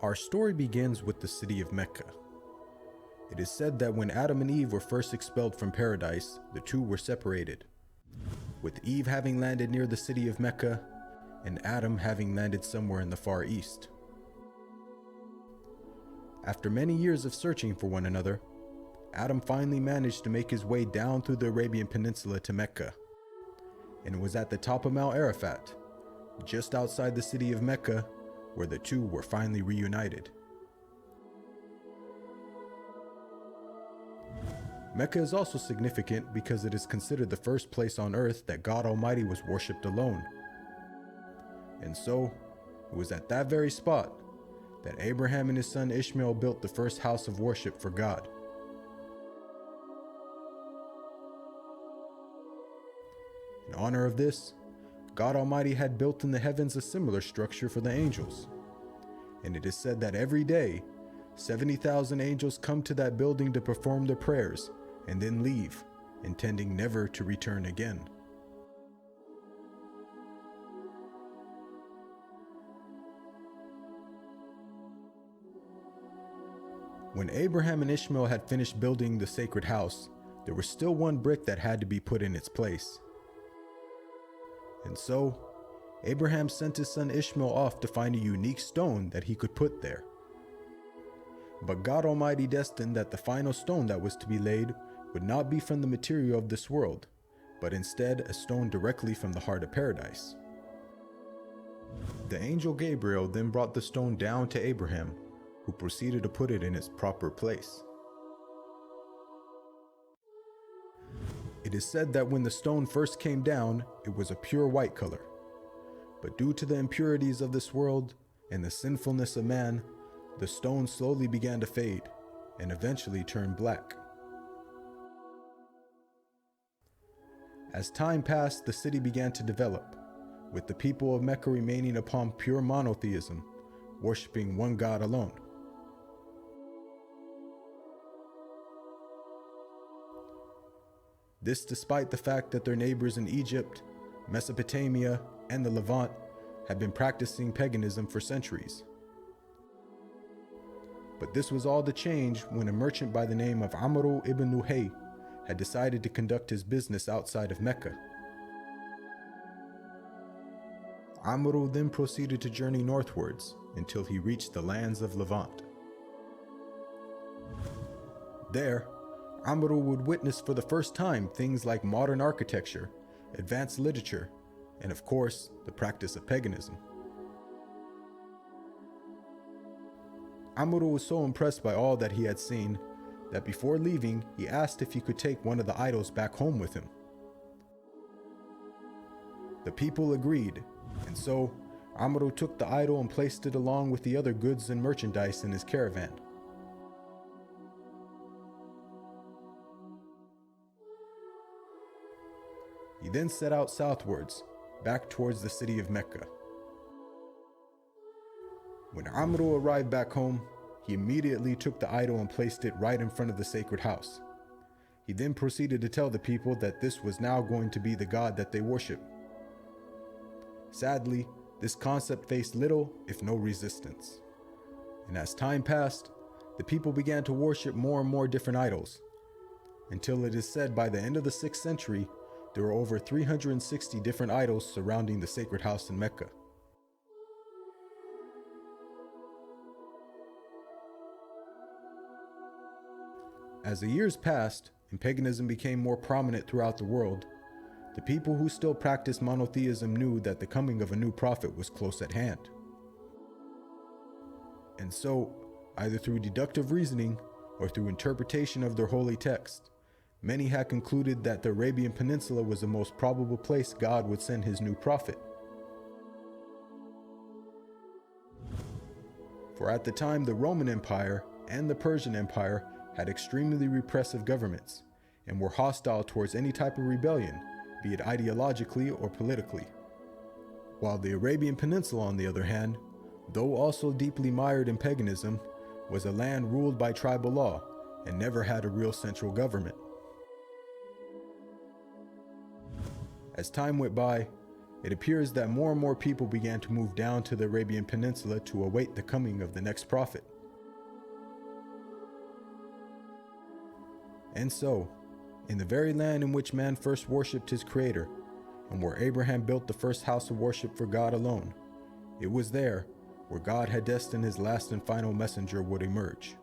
Our story begins with the city of Mecca. It is said that when Adam and Eve were first expelled from paradise, the two were separated, with Eve having landed near the city of Mecca and Adam having landed somewhere in the Far East. After many years of searching for one another, Adam finally managed to make his way down through the Arabian Peninsula to Mecca, and it was at the top of Mount Arafat, just outside the city of Mecca, where the two were finally reunited. Mecca is also significant because it is considered the first place on earth that God Almighty was worshipped alone. And so, it was at that very spot that Abraham and his son Ishmael built the first house of worship for God. In honor of this, God Almighty had built in the heavens a similar structure for the angels. And it is said that every day, 70,000 angels come to that building to perform their prayers and then leave, intending never to return again. When Abraham and Ishmael had finished building the sacred house, there was still one brick that had to be put in its place. And so, Abraham sent his son Ishmael off to find a unique stone that he could put there. But God Almighty destined that the final stone that was to be laid would not be from the material of this world, but instead a stone directly from the heart of paradise. The angel Gabriel then brought the stone down to Abraham, who proceeded to put it in its proper place. It is said that when the stone first came down, it was a pure white color. But due to the impurities of this world and the sinfulness of man, the stone slowly began to fade and eventually turned black. As time passed, the city began to develop, with the people of Mecca remaining upon pure monotheism, worshiping one God alone. This despite the fact that their neighbors in Egypt, Mesopotamia, and the Levant had been practicing paganism for centuries. But this was all to change when a merchant by the name of Amr ibn Luhay had decided to conduct his business outside of Mecca. Amr then proceeded to journey northwards until he reached the lands of Levant. There, Amr would witness for the first time things like modern architecture, advanced literature, and of course, the practice of paganism. Amr was so impressed by all that he had seen that before leaving, he asked if he could take one of the idols back home with him. The people agreed, and so Amr took the idol and placed it along with the other goods and merchandise in his caravan. He then set out southwards, back towards the city of Mecca. When Amr arrived back home, he immediately took the idol and placed it right in front of the sacred house. He then proceeded to tell the people that this was now going to be the God that they worship. Sadly, this concept faced little, if no resistance. And as time passed, the people began to worship more and more different idols, until it is said by the end of the 6th century, there were over 360 different idols surrounding the sacred house in Mecca. As the years passed and paganism became more prominent throughout the world, the people who still practiced monotheism knew that the coming of a new prophet was close at hand. And so, either through deductive reasoning or through interpretation of their holy text, many had concluded that the Arabian Peninsula was the most probable place God would send his new prophet. For at the time, the Roman Empire and the Persian Empire had extremely repressive governments and were hostile towards any type of rebellion, be it ideologically or politically. While the Arabian Peninsula, on the other hand, though also deeply mired in paganism, was a land ruled by tribal law and never had a real central government. As time went by, it appears that more and more people began to move down to the Arabian Peninsula to await the coming of the next prophet. And so, in the very land in which man first worshipped his Creator, and where Abraham built the first house of worship for God alone, it was there where God had destined his last and final messenger would emerge.